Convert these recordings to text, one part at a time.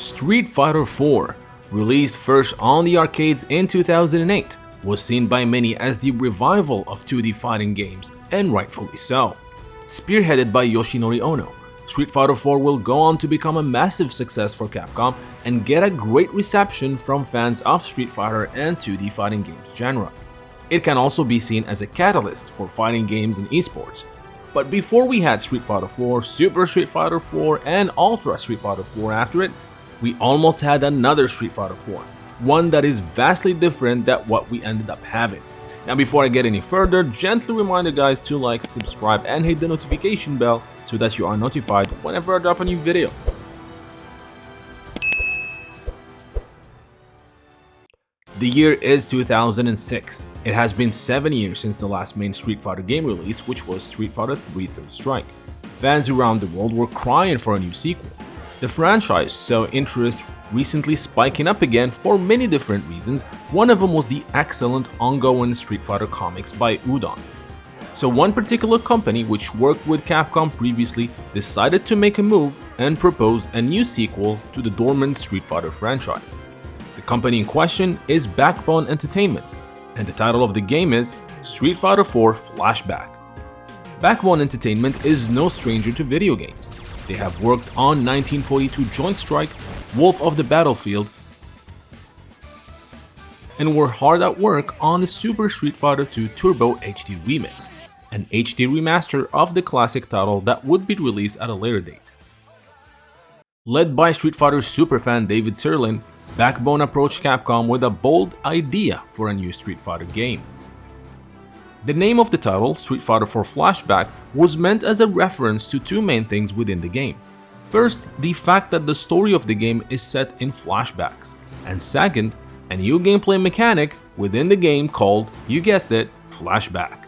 Street Fighter IV, released first on the arcades in 2008, was seen by many as the revival of 2D fighting games, and rightfully so. Spearheaded by Yoshinori Ono, Street Fighter IV will go on to become a massive success for Capcom and get a great reception from fans of Street Fighter and 2D fighting games genre. It can also be seen as a catalyst for fighting games and esports. But before we had Street Fighter IV, Super Street Fighter IV, and Ultra Street Fighter IV after it, we almost had another Street Fighter IV, one that is vastly different than what we ended up having. Now before I get any further, gently remind you guys to like, subscribe, and hit the notification bell so that you are notified whenever I drop a new video. The year is 2006. It has been 7 years since the last main Street Fighter game release, which was Street Fighter III Third Strike. Fans around the world were crying for a new sequel. The franchise saw interest recently spiking up again for many different reasons. One of them was the excellent ongoing Street Fighter comics by Udon. So one particular company which worked with Capcom previously decided to make a move and propose a new sequel to the dormant Street Fighter franchise. The company in question is Backbone Entertainment, and the title of the game is Street Fighter IV Flashback. Backbone Entertainment is no stranger to video games. They have worked on 1942 Joint Strike, Wolf of the Battlefield, and were hard at work on the Super Street Fighter II Turbo HD Remix, an HD remaster of the classic title that would be released at a later date. Led by Street Fighter superfan David Sirlin, Backbone approached Capcom with a bold idea for a new Street Fighter game. The name of the title, Street Fighter IV Flashback, was meant as a reference to two main things within the game. First, the fact that the story of the game is set in flashbacks, and second, a new gameplay mechanic within the game called, you guessed it, Flashback.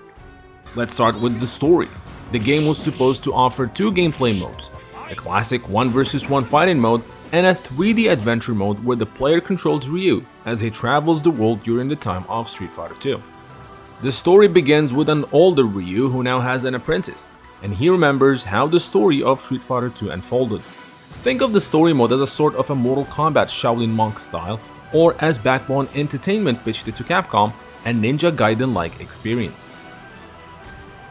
Let's start with the story. The game was supposed to offer two gameplay modes, a classic 1 vs 1 fighting mode and a 3D adventure mode where the player controls Ryu as he travels the world during the time of Street Fighter II. The story begins with an older Ryu who now has an apprentice, and he remembers how the story of Street Fighter II unfolded. Think of the story mode as a sort of a Mortal Kombat Shaolin Monk style, or as Backbone Entertainment pitched it to Capcom, a Ninja Gaiden-like experience.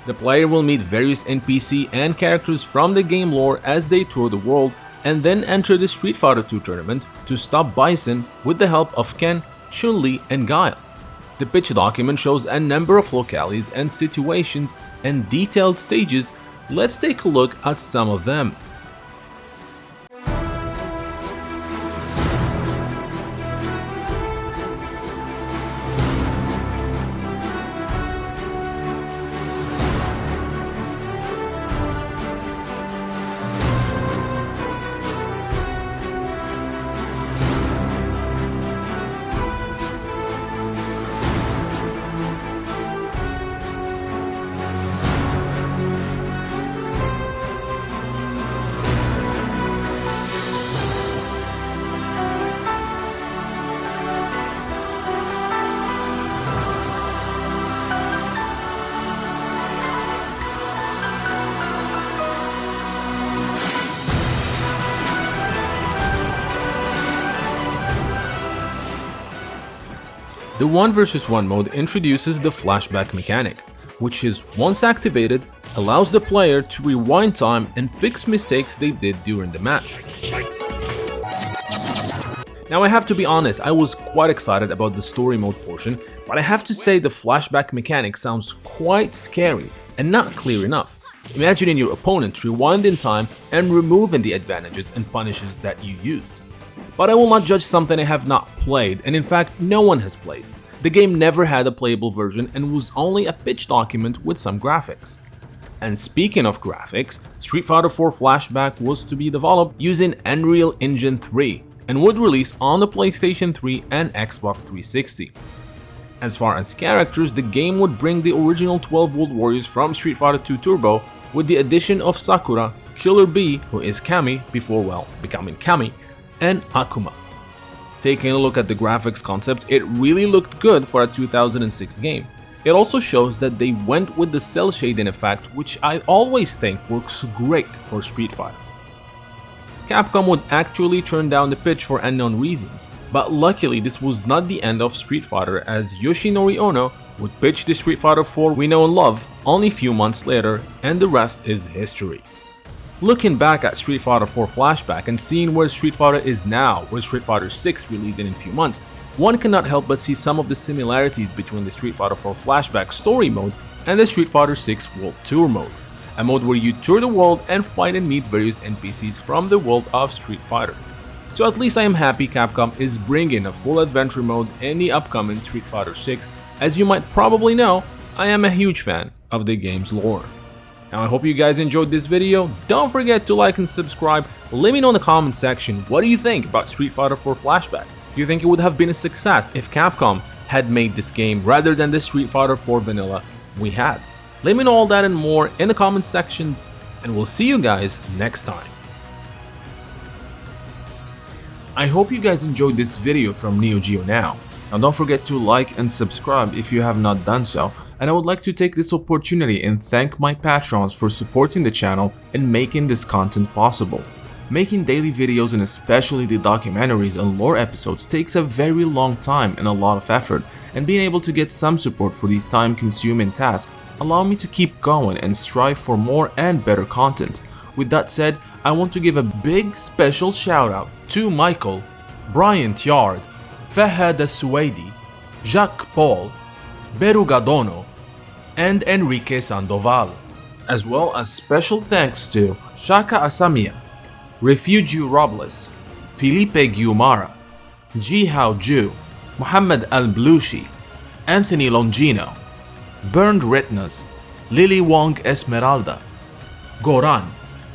The player will meet various NPC and characters from the game lore as they tour the world, and then enter the Street Fighter II tournament to stop Bison with the help of Ken, Chun-Li, and Guile. The pitch document shows a number of locales and situations and detailed stages. Let's take a look at some of them. The 1 vs 1 mode introduces the flashback mechanic, which is, once activated, allows the player to rewind time and fix mistakes they did during the match. Now I have to be honest, I was quite excited about the story mode portion, but I have to say the flashback mechanic sounds quite scary and not clear enough. Imagining your opponent rewind in time and removing the advantages and punishes that you used. But I will not judge something I have not played, and in fact no one has played. The game never had a playable version and was only a pitch document with some graphics. And speaking of graphics, Street Fighter IV Flashback was to be developed using Unreal Engine 3 and would release on the PlayStation 3 and Xbox 360. As far as characters, the game would bring the original 12-volt warriors from Street Fighter II Turbo with the addition of Sakura, Killer Bee, who is Kami before, well, becoming Kami, and Akuma. Taking a look at the graphics concept, it really looked good for a 2006 game. It also shows that they went with the cel shading effect, which I always think works great for Street Fighter. Capcom would actually turn down the pitch for unknown reasons. But luckily, this was not the end of Street Fighter, as Yoshinori Ono would pitch the Street Fighter 4 we know and love only a few months later, and the rest is history. Looking back at Street Fighter 4 Flashback and seeing where Street Fighter is now, with Street Fighter 6 releasing in a few months, one cannot help but see some of the similarities between the Street Fighter 4 Flashback story mode and the Street Fighter 6 World Tour mode, a mode where you tour the world and fight and meet various NPCs from the world of Street Fighter. So at least I am happy Capcom is bringing a full adventure mode in the upcoming Street Fighter 6. As you might probably know, I am a huge fan of the game's lore. Now I hope you guys enjoyed this video. Don't forget to like and subscribe. Let me know in the comment section, what do you think about Street Fighter 4 Flashback? Do you think it would have been a success if Capcom had made this game rather than the Street Fighter 4 vanilla we had? Let me know all that and more in the comment section, and we'll see you guys next time. I hope you guys enjoyed this video from Neo Geo Now. Now don't forget to like and subscribe if you have not done so, and I would like to take this opportunity and thank my patrons for supporting the channel and making this content possible. Making daily videos and especially the documentaries and lore episodes takes a very long time and a lot of effort, and being able to get some support for these time-consuming tasks allow me to keep going and strive for more and better content. With that said, I want to give a big special shout out to Michael, Brian Tiard, Fahad Al-Suwaidi, Jacques Paul, Berugadono, and Enrique Sandoval, as well as special thanks to Shaka Asamiya, Refugio Robles, Felipe Guimara, Jihao Ju, Muhammad Al-Blushi, Anthony Longino, Burned Retinas, Lily Wong Esmeralda, Goran,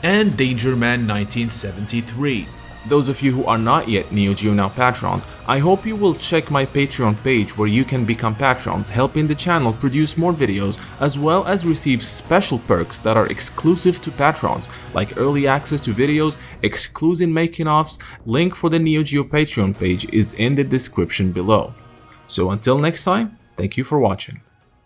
and Dangerman 1973. Those of you who are not yet Neo Geo Now patrons, I hope you will check my Patreon page where you can become patrons, helping the channel produce more videos as well as receive special perks that are exclusive to patrons, like early access to videos, exclusive making-offs. Link for the Neo Geo Patreon page is in the description below. So until next time, thank you for watching.